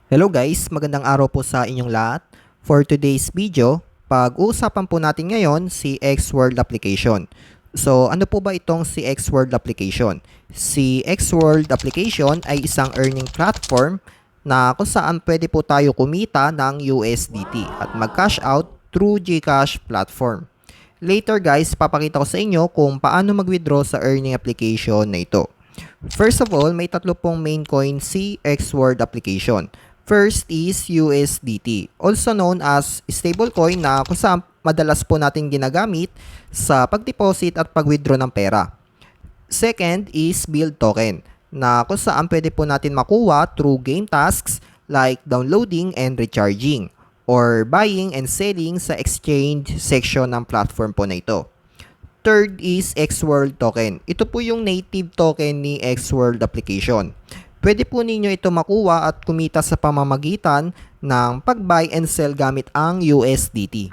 Hello guys, magandang araw po sa inyong lahat. For today's video, pag-uusapan po natin ngayon si Xworld application. So ano po ba itong si Xworld application? Si Xworld application ay isang earning platform na kung saan pwede po tayo kumita ng USDT at mag-cash out through GCash platform. Later guys, papakita ko sa inyo kung paano mag-withdraw sa earning application na ito. First of all, may tatlo pong main coin si Xworld application. First is USDT, also known as stablecoin na kung saan madalas po natin ginagamit sa pag-deposit at pag-withdraw ng pera. Second is Build token na kung saan pwede po natin makuha through game tasks like downloading and recharging or buying and selling sa exchange section ng platform po na ito. Third is Xworld token. Ito po yung native token ni Xworld application. Pwede po ninyo ito makuha at kumita sa pamamagitan ng pag-buy and sell gamit ang USDT.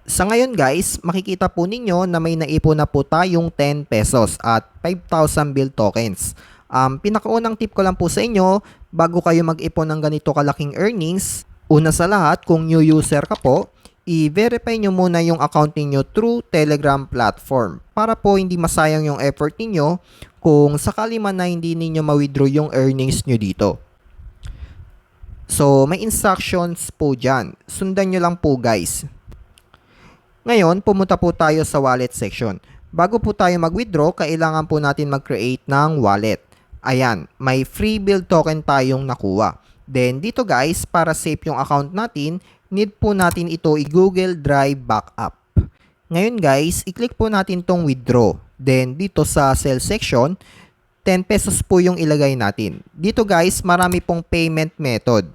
Sa ngayon guys, makikita po ninyo na may naipon na po tayong 10 pesos at 5,000 Build tokens. Pinakaunang tip ko lang po sa inyo, bago kayo mag-ipon ng ganito kalaking earnings, una sa lahat kung new user ka po, i-verify nyo muna yung account niyo through Telegram platform para po hindi masayang yung effort niyo kung sakali man na hindi ninyo ma-withdraw yung earnings nyo dito. So, may instructions po dyan. Sundan nyo lang po guys. Ngayon, pumunta po tayo sa wallet section. Bago po tayo mag-withdraw, kailangan po natin mag-create ng wallet. Ayan, may free build token tayong nakuha. Then, dito guys, para safe yung account natin, need po natin ito i-Google Drive Backup. Ngayon guys, i-click po natin tong withdraw. Then dito sa sell section, 10 pesos po yung ilagay natin. Dito guys, marami pong payment method.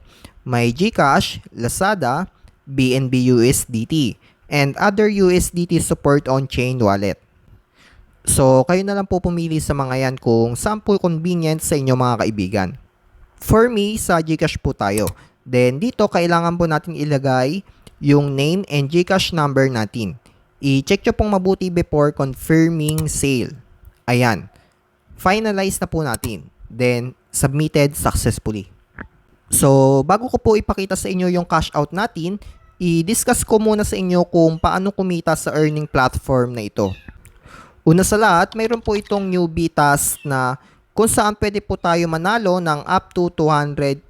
May GCash, Lazada, BNB USDT, and other USDT support on-chain wallet. So kayo na lang po pumili sa mga yan kung saan po convenient sa inyo mga kaibigan. For me, sa GCash po tayo. Then dito kailangan po natin ilagay yung name and GCash number natin. I-check nyo pong mabuti before confirming sale. Ayan. Finalize na po natin. Then, submitted successfully. So, bago ko po ipakita sa inyo yung cash out natin, i-discuss ko muna sa inyo kung paano kumita sa earning platform na ito. Una sa lahat, mayroon po itong newbie task na kung saan pwede po tayo manalo ng up to 200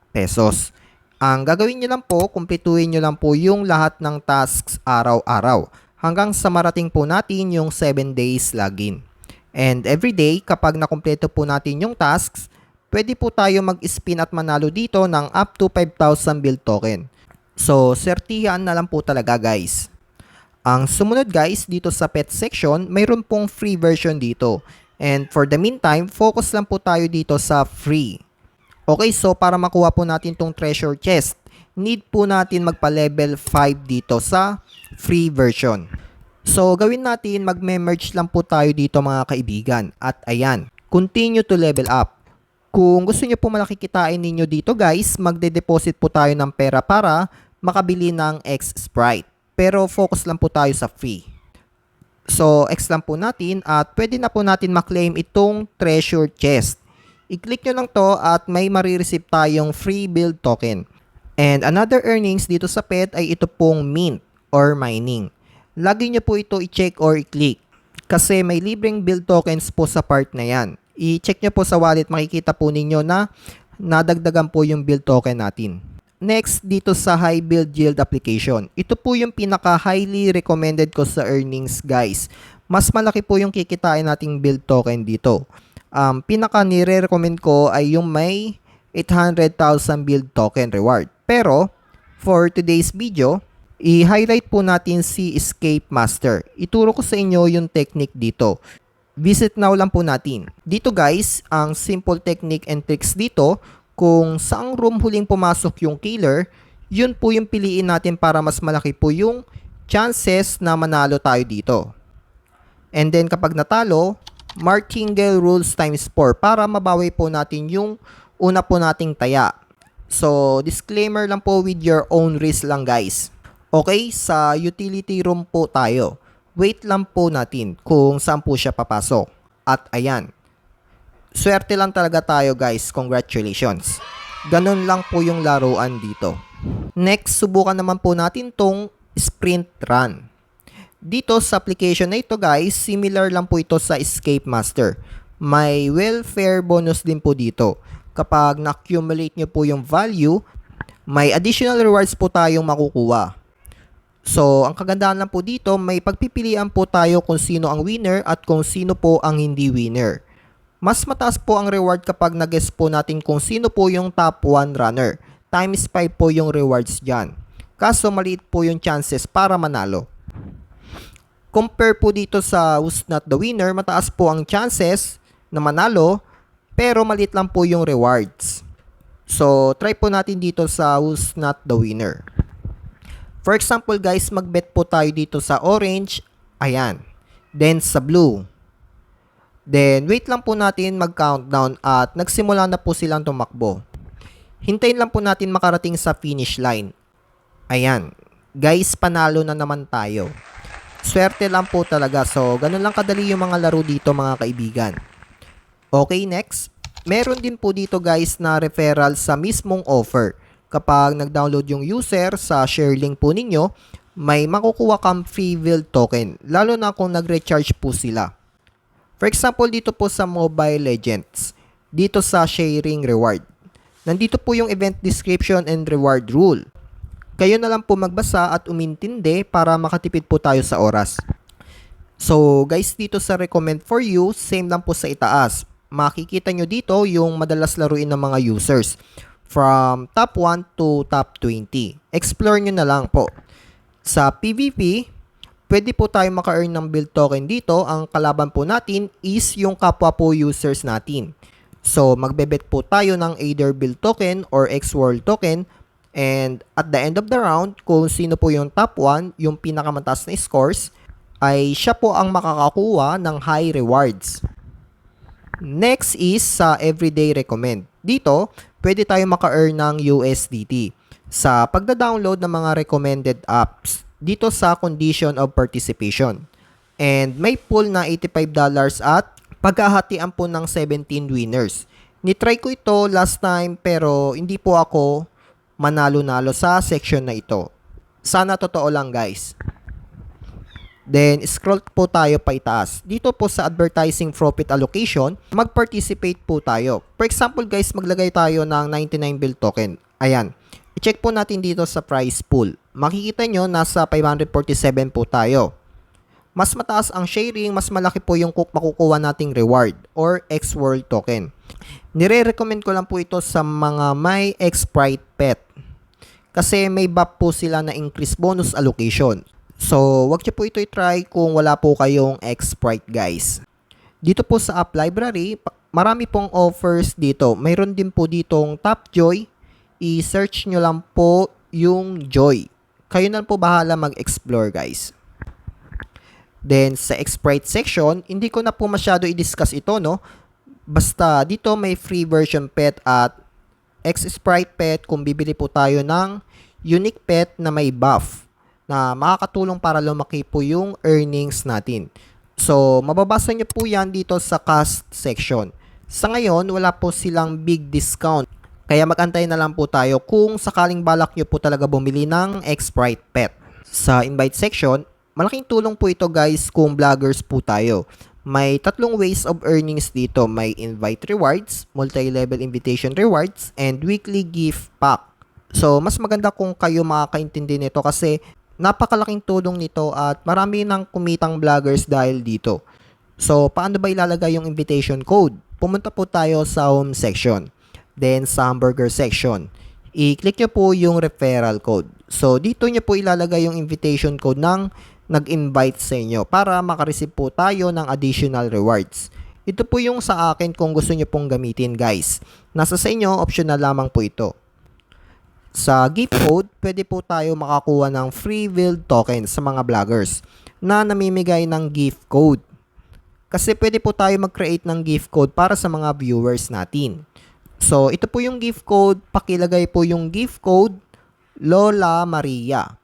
pesos. Ang gagawin nyo lang po, kumpletuhin nyo lang po yung lahat ng tasks araw-araw hanggang sa marating po natin yung 7 days login. And everyday, kapag nakumpleto po natin yung tasks, pwede po tayo mag-spin at manalo dito ng up to 5,000 build token. So, sertihan na lang po talaga guys. Ang sumunod guys, dito sa pet section, mayroon pong free version dito. And for the meantime, focus lang po tayo dito sa free. Okay, so para makuha po natin tong treasure chest, need po natin magpa-level 5 dito sa free version. So, gawin natin, magme-merge lang po tayo dito mga kaibigan. At ayan, continue to level up. Kung gusto nyo po malaki kitain ninyo dito guys, magde-deposit po tayo ng pera para makabili ng X Sprite. Pero focus lang po tayo sa free. So, X lang po natin at pwede na po natin maklaim itong treasure chest. I-click nyo lang to at may marireceive tayong free build token. And another earnings dito sa pet ay ito pong mint or mining. Lagi nyo po ito i-check or i-click kasi may libreng build tokens po sa part na yan. I-check nyo po sa wallet, makikita po ninyo na nadagdagan po yung build token natin. Next, dito sa high build yield application. Ito po yung pinaka highly recommended ko sa earnings guys. Mas malaki po yung kikitain nating build token dito. Pinaka nire-recommend ko ay yung may 800,000 build token reward. Pero, for today's video, i-highlight po natin si Escape Master. Ituro ko sa inyo yung technique dito. Visit now lang po natin. Dito guys, ang simple technique and tricks dito, kung saang room huling pumasok yung killer, yun po yung piliin natin para mas malaki po yung chances na manalo tayo dito. And then kapag natalo, Martingale rules times 4 para mabawi po natin yung una po nating taya. So, disclaimer lang po, with your own risk lang guys. Okay, sa utility room po tayo. Wait lang po natin kung saan po siya papasok. At ayan, swerte lang talaga tayo guys, congratulations. Ganon lang po yung laruan dito. Next, subukan naman po natin tong sprint run. Dito sa application na ito guys, similar lang po ito sa Escape Master. May welfare bonus din po dito. Kapag na-accumulate nyo po yung value, may additional rewards po tayong makukuha. So, ang kagandahan lang po dito, may pagpipilian po tayo kung sino ang winner at kung sino po ang hindi winner. Mas mataas po ang reward kapag nag-guess po natin kung sino po yung top 1 runner. Times 5 po yung rewards dyan. Kaso maliit po yung chances para manalo. Compare po dito sa Who's Not the Winner, mataas po ang chances na manalo, pero maliit lang po yung rewards. So, try po natin dito sa Who's Not the Winner. For example guys, mag-bet po tayo dito sa orange, ayan. Then sa blue. Then, wait lang po natin mag-countdown at nagsimula na po silang tumakbo. Hintayin lang po natin makarating sa finish line. Ayan. Guys, panalo na naman tayo. Swerte lang po talaga. So, ganun lang kadali yung mga laro dito mga kaibigan. Okay, next. Meron din po dito guys na referral sa mismong offer. Kapag nag-download yung user sa share link po ninyo, may makukuha kang free build token. Lalo na kung nag-recharge po sila. For example, dito po sa Mobile Legends. Dito sa sharing reward. Nandito po yung event description and reward rule. Kayo na lang po magbasa at umintindi para makatipid po tayo sa oras. So guys, dito sa recommend for you, same lang po sa itaas. Makikita nyo dito yung madalas laruin ng mga users. From top 1 to top 20. Explore nyo na lang po. Sa PvP, pwede po tayo maka-earn ng build token dito. Ang kalaban po natin is yung kapwa po users natin. So, magbebet po tayo ng either build token or X-World token. And at the end of the round, kung sino po yung top 1, yung pinakamataas na scores, ay siya po ang makakakuha ng high rewards. Next is sa everyday recommend. Dito, pwede tayo maka-earn ng USDT sa pagda-download ng mga recommended apps dito sa condition of participation. And may pool na $85 at pagkahatian po ng 17 winners. Nitry ko ito last time pero hindi po ako manalo-nalo sa section na ito. Sana totoo lang guys. Then, scroll po tayo pa itaas. Dito po sa advertising profit allocation, mag-participate po tayo. For example guys, maglagay tayo ng 99 build token. Ayan. I-check po natin dito sa price pool. Makikita nyo, nasa 547 po tayo. Mas mataas ang sharing, mas malaki po yung makukuha nating reward or X-World token. Nire-recommend ko lang po ito sa mga may X-Sprite pet. Kasi may buff po sila na increase bonus allocation. So, wag niyo po ito i-try kung wala po kayong X-Sprite guys. Dito po sa app library, marami pong offers dito. Mayroon din po ditong Top Joy. I-search nyo lang po yung Joy. Kayo na po bahala mag-explore guys. Then, sa X-Sprite section, hindi ko na po masyado i-discuss ito, no? Basta, dito may free version pet at X-Sprite pet kung bibili po tayo ng unique pet na may buff na makakatulong para lumaki po yung earnings natin. So, mababasa nyo po yan dito sa cost section. Sa ngayon, wala po silang big discount. Kaya mag-antay na lang po tayo kung sakaling balak nyo po talaga bumili ng X-Sprite pet. Sa invite section, malaking tulong po ito guys kung vloggers po tayo. May tatlong ways of earnings dito. May invite rewards, multi-level invitation rewards, and weekly gift pack. So, mas maganda kung kayo makakaintindi nito kasi napakalaking tulong nito at marami nang kumitang vloggers dahil dito. So, paano ba ilalagay yung invitation code? Pumunta po tayo sa home section. Then, sa hamburger section. I-click nyo po yung referral code. So, dito nyo po ilalagay yung invitation code ng nag-invite sa inyo para makareceive po tayo ng additional rewards. Ito po yung sa akin kung gusto nyo pong gamitin guys. Nasa sa inyo, optional lamang po ito. Sa gift code, pwede po tayo makakuha ng free build token sa mga vloggers na namimigay ng gift code. Kasi pwede po tayo mag-create ng gift code para sa mga viewers natin. So, ito po yung gift code. Pakilagay po yung gift code Lola Maria.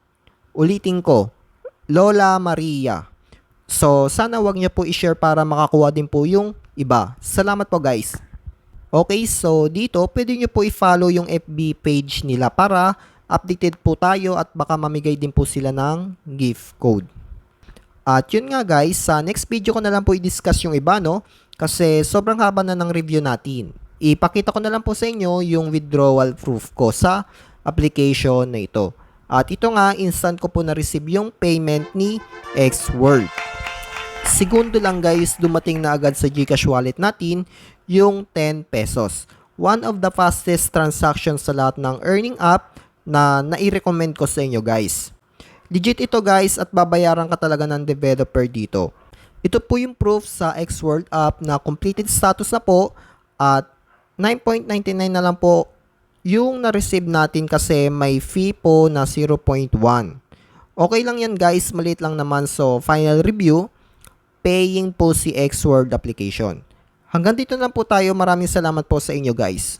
Ulitin ko, Lola Maria. So, sana wag niyo po i-share para makakuha din po yung iba. Salamat po guys. Okay, so dito pwede nyo po i-follow yung FB page nila para updated po tayo at baka mamigay din po sila ng gift code. At yun nga guys, sa next video ko na lang po i-discuss yung iba, no? Kasi sobrang haba na ng review natin. Ipakita ko na lang po sa inyo yung withdrawal proof ko sa application na ito. At ito nga, instant ko po na-receive yung payment ni Xworld. Segundo lang guys, dumating na agad sa GCash wallet natin yung 10 pesos. One of the fastest transactions sa lahat ng earning app na nai-recommend ko sa inyo guys. Legit ito guys at babayaran ka talaga ng developer dito. Ito po yung proof sa Xworld app na completed status na po at 9.99 na lang po yung na-receive natin kasi may fee po na 0.1. Okay lang yan guys, maliit lang naman. So final review, paying po si Xworld application. Hanggang dito lang po tayo. Maraming salamat po sa inyo guys.